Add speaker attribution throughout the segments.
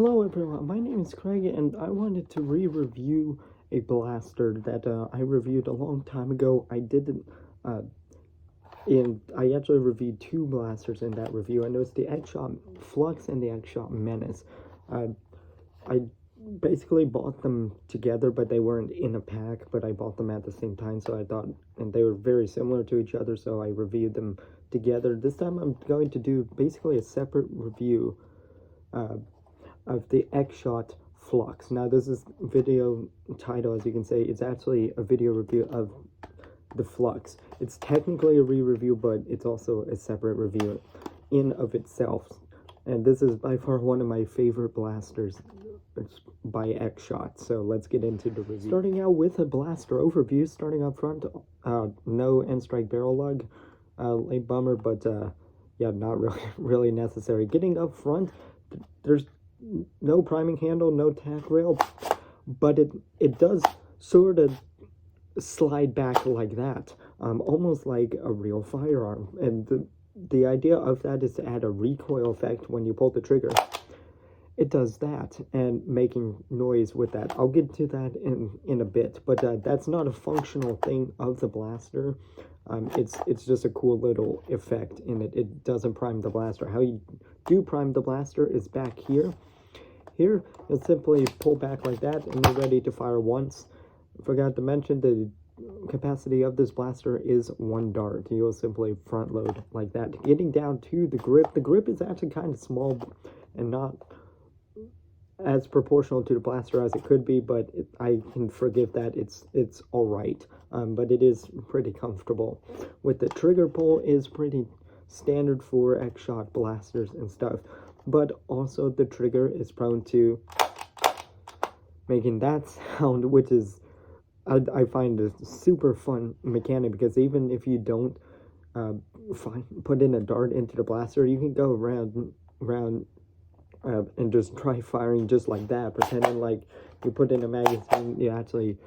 Speaker 1: Hello everyone, my name is Craig and I wanted to re-review a blaster that I reviewed a long time ago. I actually reviewed two blasters in that review, and it was the Eggshot Flux and the Eggshot Menace. I basically bought them together, but they weren't in a pack, but I bought them at the same time, so I thought, and they were very similar to each other, so I reviewed them together. This time I'm going to do basically a separate review of the Eggshot Flux. Now this is video title, as you can say, it's actually a video review of the Flux. It's technically a re-review, but it's also a separate review in of itself. And this is by far one of my favorite blasters. It's by Eggshot. So let's get into the review. Starting out with a blaster overview, starting up front, no end strike barrel lug. Late bummer, but yeah, not really necessary. Getting up front, there's no priming handle, no tack rail, but it does sort of slide back like that, almost like a real firearm. And the idea of that is to add a recoil effect when you pull the trigger. It does that, and making noise with that. I'll get to that in a bit, but that's not a functional thing of the blaster. It's just a cool little effect in it. It doesn't prime the blaster. How you do prime the blaster is back here. Here, you'll simply pull back like that, and you're ready to fire once. Forgot to mention the capacity of this blaster is 1 dart. You'll simply front load like that. Getting down to the grip is actually kind of small and not as proportional to the blaster as it could be, but I can forgive that. It's all right, but it is pretty comfortable. With the trigger pull is pretty standard for Eggshot blasters and stuff, but also the trigger is prone to making that sound, which is I find a super fun mechanic, because even if you don't put in a dart into the blaster, you can go around and just try firing just like that, pretending like you put in a magazine, you actually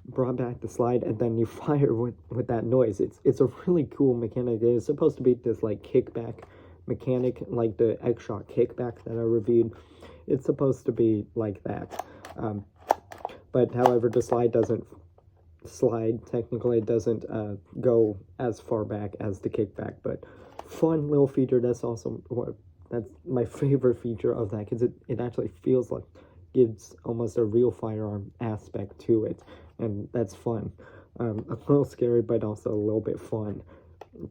Speaker 1: brought back the slide, and then you fire with that noise. It's a really cool mechanic. It's supposed to be this like kickback mechanic, like the Eggshot kickback that I reviewed. It's supposed to be like that, but however, the slide doesn't slide. Technically, it doesn't go as far back as the kickback, but fun little feature. That's my favorite feature of that, because it actually feels like gives almost a real firearm aspect to it, and that's fun. A little scary, but also a little bit fun,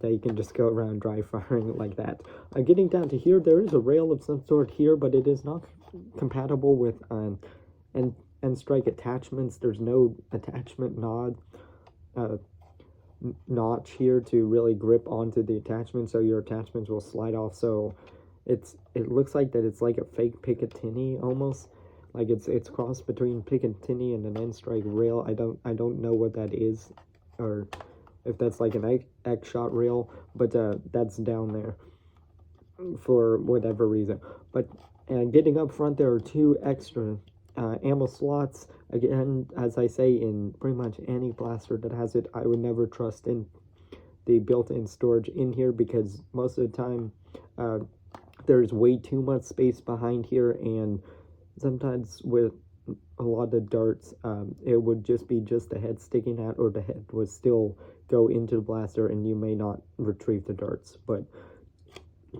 Speaker 1: that you can just go around dry firing like that. Getting down to here, there is a rail of some sort here, but it is not compatible with end strike attachments. There's no attachment notch here to really grip onto the attachment, so your attachments will slide off. So it looks like that it's like a fake Picatinny almost, like it's crossed between Picatinny and an end strike rail. I don't know what that is, or if that's like an Eggshot rail, but that's down there for whatever reason. But getting up front, there are 2 extra ammo slots. Again, as I say, in pretty much any blaster that has it, I would never trust in the built-in storage in here, because most of the time there's way too much space behind here, and sometimes with a lot of darts, it would just be the head sticking out, or the head would still go into the blaster and you may not retrieve the darts. But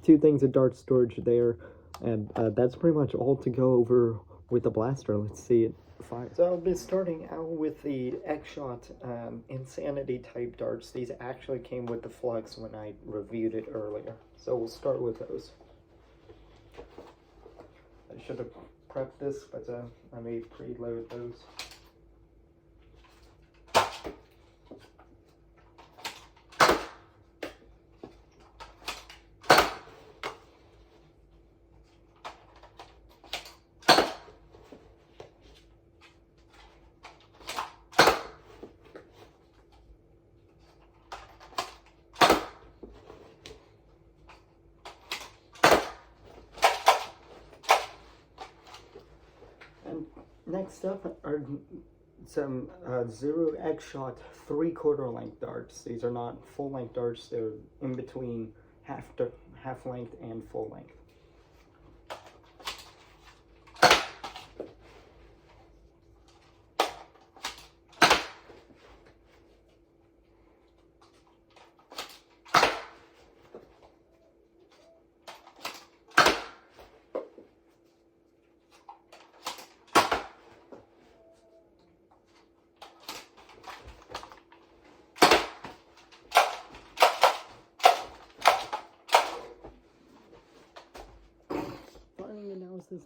Speaker 1: 2 things of dart storage there, and that's pretty much all to go over with the blaster. Let's see it fire. So I'll be starting out with the Eggshot Insanity type darts. These actually came with the Flux when I reviewed it earlier, so we'll start with those. I should have prepped this, but I may preload those. Next up are some Zuru Eggshot 3/4 length darts. These are not full length darts, they're in between half length and full length.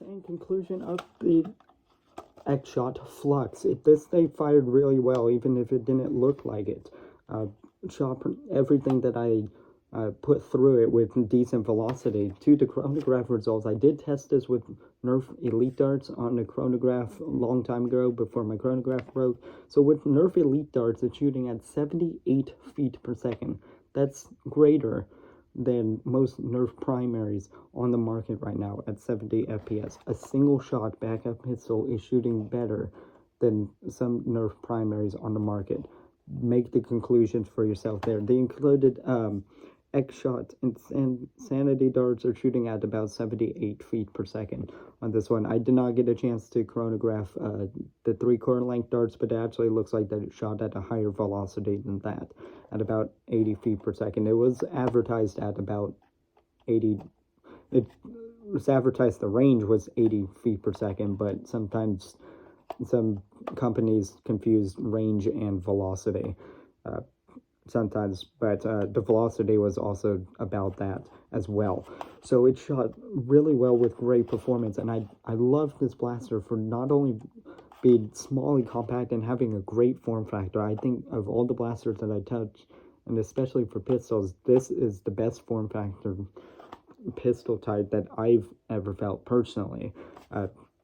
Speaker 1: in conclusion of the X-Shot Flux. This they fired really well, even if it didn't look like it. Shot everything that I put through it with decent velocity. To the chronograph results, I did test this with Nerf Elite Darts on the chronograph a long time ago before my chronograph broke. So with Nerf Elite Darts, it's shooting at 78 feet per second. That's greater than most Nerf Primaries on the market right now at 70 FPS. A single shot backup pistol is shooting better than some Nerf Primaries on the market. Make the conclusions for yourself there. The included X-Shot and Sanity Darts are shooting at about 78 feet per second on this one. I did not get a chance to chronograph the 3/4 length darts, but it actually looks like that it shot at a higher velocity than that, at about 80 feet per second. It was advertised at about 80. It was advertised the range was 80 feet per second, but sometimes some companies confuse range and velocity. Sometimes, but the velocity was also about that as well. So it shot really well with great performance, and I love this blaster for not only being small and compact and having a great form factor. I think of all the blasters that I touch, and especially for pistols, this is the best form factor pistol type that I've ever felt personally.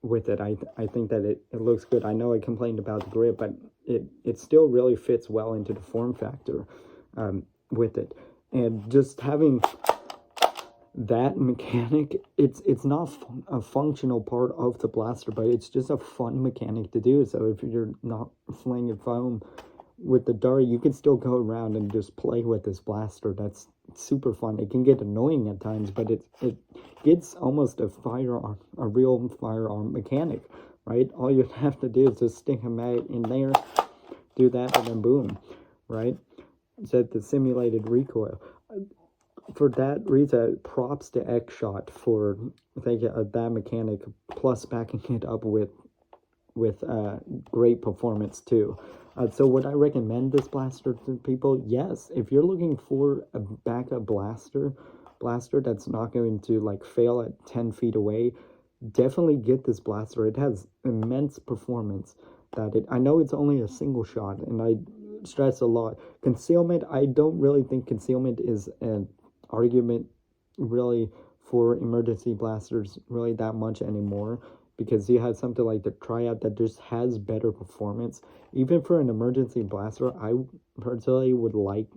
Speaker 1: With it, I think that it looks good. I know I complained about the grip, but it still really fits well into the form factor with it. And just having that mechanic, it's not a functional part of the blaster, but it's just a fun mechanic to do. So if you're not flinging foam with the dart, you can still go around and just play with this blaster. That's super fun. It can get annoying at times, but it gets almost a real firearm mechanic, right? All you have to do is just stick a mag in there, do that, and then boom, right? Set the simulated recoil. For that reason, props to X-Shot for that mechanic, plus backing it up with great performance too. So would I recommend this blaster to people? Yes. If you're looking for a backup blaster that's not going to like fail at 10 feet away, definitely get this blaster. It has immense performance. I know it's only a single shot, and I stress a lot. Concealment, I don't really think concealment is an argument really for emergency blasters really that much anymore, because you have something like the Triad that just has better performance. Even for an emergency blaster, I personally would like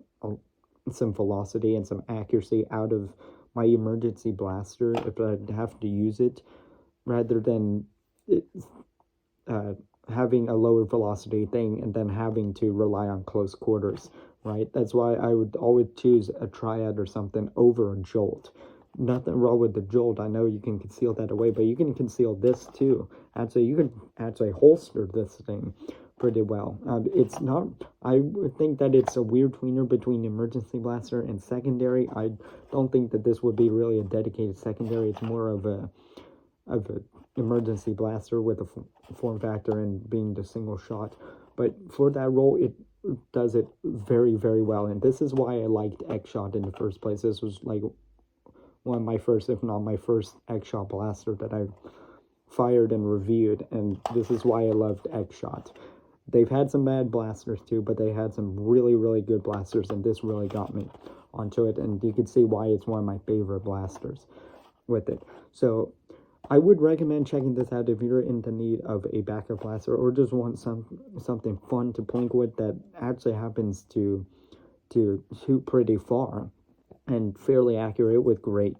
Speaker 1: some velocity and some accuracy out of my emergency blaster if I'd have to use it, rather than having a lower velocity thing and then having to rely on close quarters, right? That's why I would always choose a Triad or something over a Jolt. Nothing wrong with the Jolt. I know you can conceal that away, but you can conceal this too. Actually, you can actually holster this thing pretty well. It's not, I would think that it's a weird tweener between emergency blaster and secondary. I don't think that this would be really a dedicated secondary. It's more of a emergency blaster with a form factor and being the single shot. But for that role, it does it very, very well. And this is why I liked X-Shot in the first place. This was like one of my first, if not my first, X-Shot blaster that I fired and reviewed, and this is why I loved X-Shot. They've had some bad blasters too, but they had some really, really good blasters, and this really got me onto it, and you can see why it's one of my favorite blasters with it. So I would recommend checking this out if you're in the need of a backup blaster, or just want something fun to plink with that actually happens to shoot pretty far and fairly accurate with great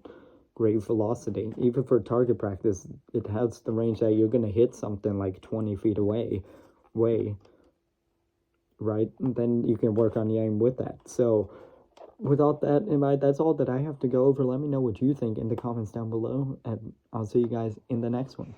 Speaker 1: velocity. Even for target practice, it has the range that you're going to hit something like 20 feet away, right? And then you can work on the aim with that. So without that in mind, that's all that I have to go over. Let me know what you think in the comments down below, and I'll see you guys in the next one.